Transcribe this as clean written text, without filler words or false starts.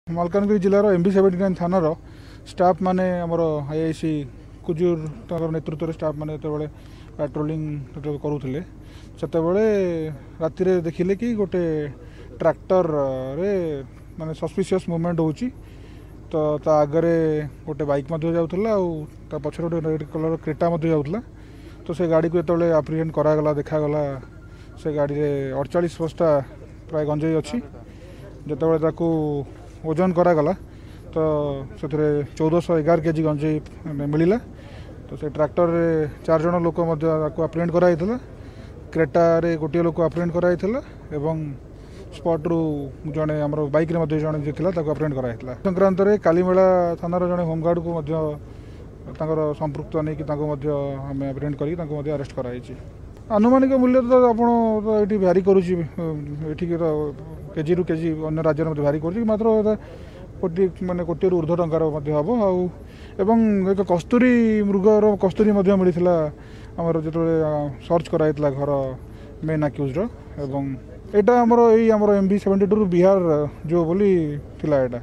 Malkangiri जिलार MB 79 थानार staff माने आमर IIC Kujur नेतृत्व स्टाफ माने जो पेट्रोलिंग करुले से राति देखिले कि गोटे ट्रैक्टर रे माने सस्पिशियस मूवमेंट होची तो ता आगरे गोटे बाइक जाऊला और पछर गोटे रेड कलर क्रेटा जाऊला तो से गाड़ी को जो एप्रिहेंड करागला देखागला से गाड़ी रे 48 बस्ता प्राय गंजेई अच्छी जिते ओजन करागला तो से 1411 केजी गंजेई मिलला तो से ट्रैक्टर रे 4 जन लोक एप्रिहेंड कराइला क्रेटा रे गोटे लोक एप्रिहेंड कराइला एवं स्पॉट रू जड़े आम बाइक रे जड़े जी था एप्रिहेंड कराइला संक्रांत रे कालीमेला थानार जड़े होमगार्ड को संपृक्त नहीं आम एप्रिहेंड कर अरेस्ट कराई आनुमानिक मूल्य तो आप भ्यारी करुच्ची केजी रु केजी अन्य राज्य में भ्यारी कर मात्र कोटी माने कोटी ऊर्ध्व टंकार हम एवं एक कस्तूरी मृगर कस्तूरी मिलता आमर जो सर्च कराइला घर मेन आक्यूज एवं यहाँ आमर MB 72 बिहार जो बोली थिला एटा।